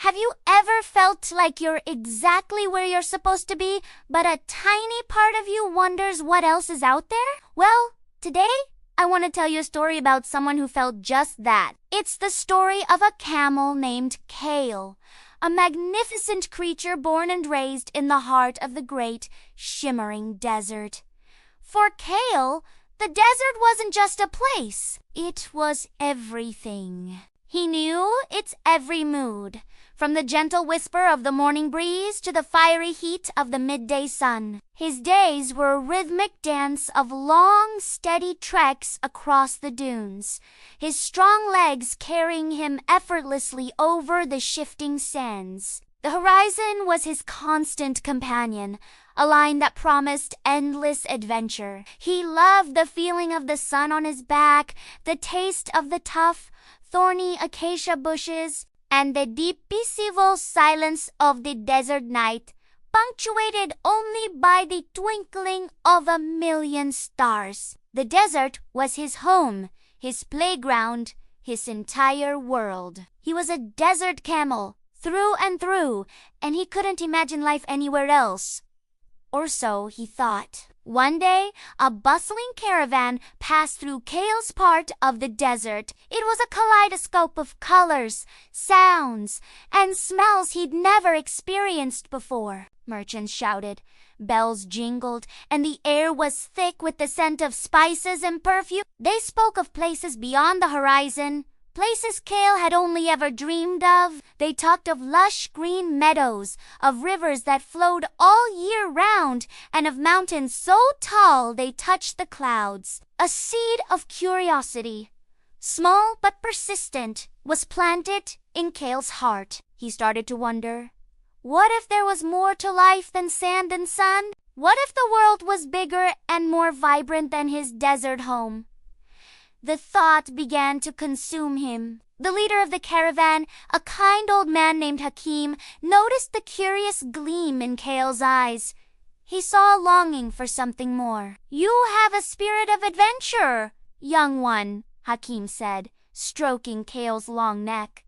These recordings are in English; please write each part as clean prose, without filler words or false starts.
Have you ever felt like you're exactly where you're supposed to be, but a tiny part of you wonders what else is out there? Well, today, I want to tell you a story about someone who felt just that. It's the story of a camel named Camel, a magnificent creature born and raised in the heart of the great, shimmering desert. For Camel, the desert wasn't just a place, it was everything. He knew its every mood, from the gentle whisper of the morning breeze to the fiery heat of the midday sun. His days were a rhythmic dance of long, steady treks across the dunes, his strong legs carrying him effortlessly over the shifting sands. The horizon was his constant companion, a line that promised endless adventure. He loved the feeling of the sun on his back, the taste of the tough, thorny acacia bushes, and the deep, peaceful silence of the desert night, punctuated only by the twinkling of a million stars. The desert was his home, his playground, his entire world. He was a desert camel, through and through, and he couldn't imagine life anywhere else. Or so he thought. One day, a bustling caravan passed through Camel's part of the desert. It was a kaleidoscope of colors, sounds, and smells he'd never experienced before. Merchants shouted, bells jingled, and the air was thick with the scent of spices and perfume. They spoke of places beyond the horizon, places Camel had only ever dreamed of. They talked of lush green meadows, of rivers that flowed all year round, and of mountains so tall they touched the clouds. A seed of curiosity, small but persistent, was planted in Camel's heart. He started to wonder, what if there was more to life than sand and sun? What if the world was bigger and more vibrant than his desert home? The thought began to consume him. The leader of the caravan, a kind old man named Hakim, noticed the curious gleam in Camel's eyes. He saw a longing for something more. "You have a spirit of adventure, young one," Hakim said, stroking Camel's long neck.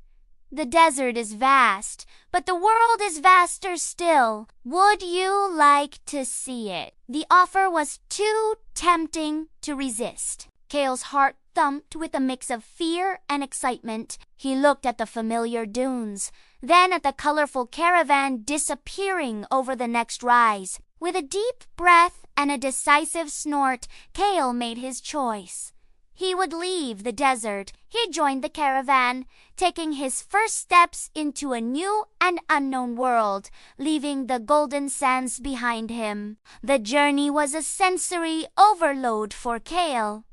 "The desert is vast, but the world is vaster still. Would you like to see it?" The offer was too tempting to resist. Camel's heart thumped with a mix of fear and excitement. He looked at the familiar dunes, then at the colorful caravan disappearing over the next rise. With a deep breath and a decisive snort, Camel made his choice. He would leave the desert. He joined the caravan, taking his first steps into a new and unknown world, leaving the golden sands behind him. The journey was a sensory overload for Camel.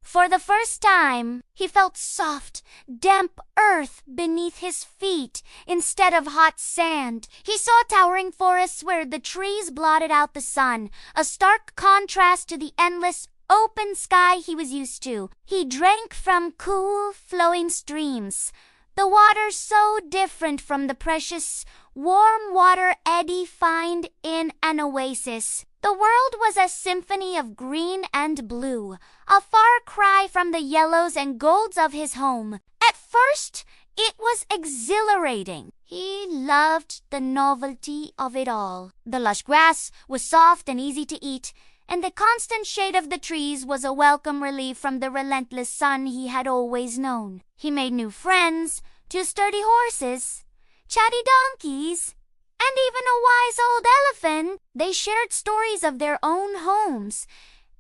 For the first time, he felt soft, damp earth beneath his feet instead of hot sand. He saw towering forests where the trees blotted out the sun, a stark contrast to the endless, open sky he was used to. He drank from cool, flowing streams, the water so different from the precious, warm water Eddie find in an oasis. The world was a symphony of green and blue, a far cry from the yellows and golds of his home. At first, it was exhilarating. He loved the novelty of it all. The lush grass was soft and easy to eat, and the constant shade of the trees was a welcome relief from the relentless sun he had always known. He made new friends, 2 sturdy horses, chatty donkeys, and even a wise old elephant. They shared stories of their own homes,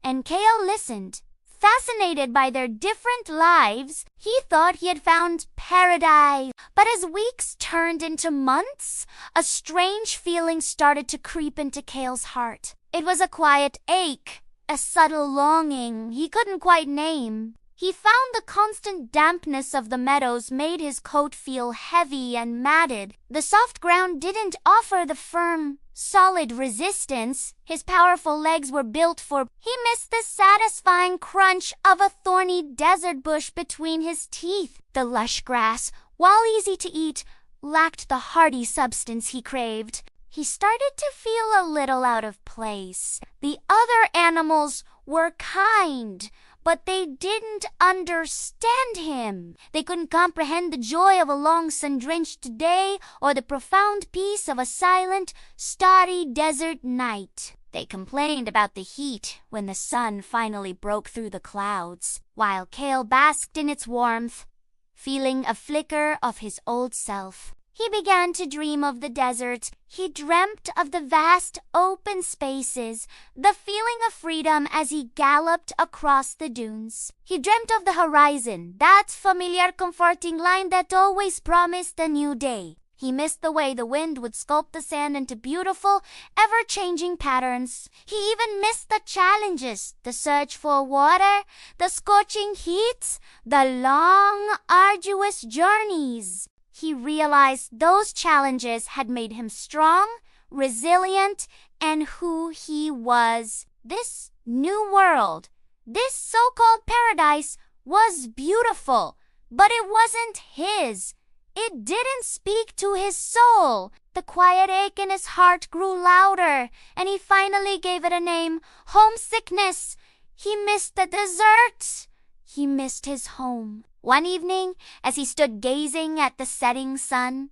and Camel listened. Fascinated by their different lives, he thought he had found paradise. But as weeks turned into months, a strange feeling started to creep into Camel's heart. It was a quiet ache, a subtle longing he couldn't quite name. He found the constant dampness of the meadows made his coat feel heavy and matted. The soft ground didn't offer the firm, solid resistance his powerful legs were built for. He missed the satisfying crunch of a thorny desert bush between his teeth. The lush grass, while easy to eat, lacked the hearty substance he craved. He started to feel a little out of place. The other animals were kind, but they didn't understand him. They couldn't comprehend the joy of a long sun-drenched day or the profound peace of a silent, starry desert night. They complained about the heat when the sun finally broke through the clouds, while Kale basked in its warmth, feeling a flicker of his old self. He began to dream of the desert. He dreamt of the vast open spaces, the feeling of freedom as he galloped across the dunes. He dreamt of the horizon, that familiar comforting line that always promised a new day. He missed the way the wind would sculpt the sand into beautiful, ever-changing patterns. He even missed the challenges, the search for water, the scorching heats, the long, arduous journeys. He realized those challenges had made him strong, resilient, and who he was. This new world, this so-called paradise, was beautiful, but it wasn't his. It didn't speak to his soul. The quiet ache in his heart grew louder, and he finally gave it a name: homesickness. He missed the desert. He missed his home. One evening, as he stood gazing at the setting sun,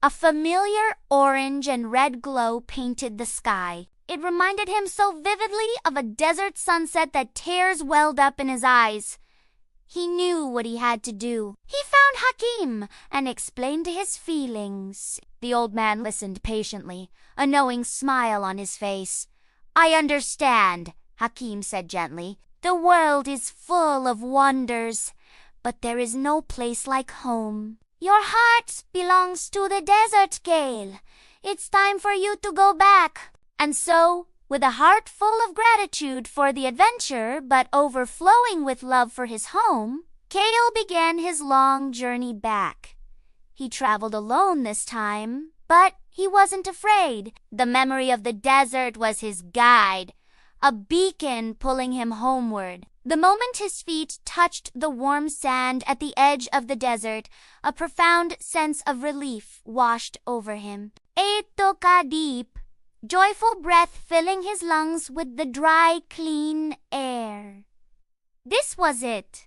a familiar orange and red glow painted the sky. It reminded him so vividly of a desert sunset that tears welled up in his eyes. He knew what he had to do. He found Hakim and explained his feelings. The old man listened patiently, a knowing smile on his face. "I understand," Hakim said gently. "The world is full of wonders, but there is no place like home. Your heart belongs to the desert, Kale. It's time for you to go back." And so, with a heart full of gratitude for the adventure, but overflowing with love for his home, Kale began his long journey back. He traveled alone this time, but he wasn't afraid. The memory of the desert was his guide, a beacon pulling him homeward. The moment his feet touched the warm sand at the edge of the desert, a profound sense of relief washed over him. A took a deep, joyful breath filling his lungs with the dry, clean air. This was it.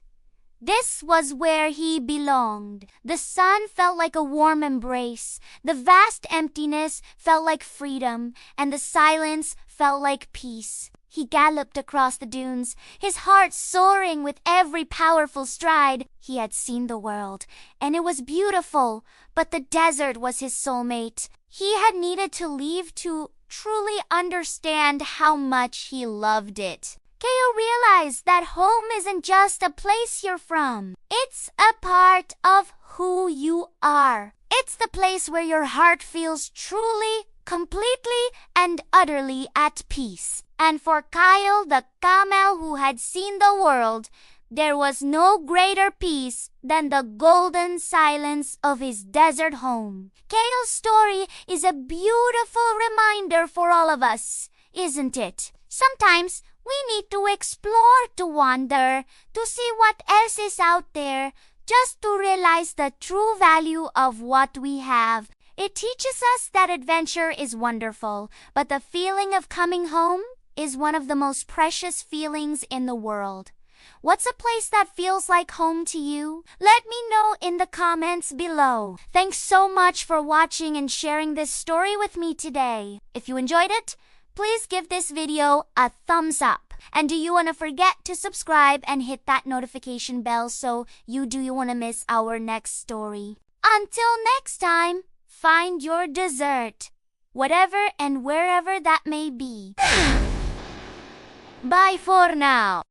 This was where he belonged. The sun felt like a warm embrace. The vast emptiness felt like freedom, and the silence felt like peace. He galloped across the dunes, his heart soaring with every powerful stride. He had seen the world, and it was beautiful, but the desert was his soulmate. He had needed to leave to truly understand how much he loved it. Kale realized that home isn't just a place you're from. It's a part of who you are. It's the place where your heart feels truly, completely, and utterly at peace. And for Kyle, the camel who had seen the world, there was no greater peace than the golden silence of his desert home. Kale's story is a beautiful reminder for all of us, isn't it? Sometimes we need to explore, to wander, to see what else is out there, just to realize the true value of what we have. It teaches us that adventure is wonderful, but the feeling of coming home is one of the most precious feelings in the world. What's a place that feels like home to you? Let me know in the comments below. Thanks so much for watching and sharing this story with me today. If you enjoyed it, please give this video a thumbs up. And do you want to forget to subscribe and hit that notification bell so you want to miss our next story. Until next time, find your dessert, whatever and wherever that may be. Bye for now.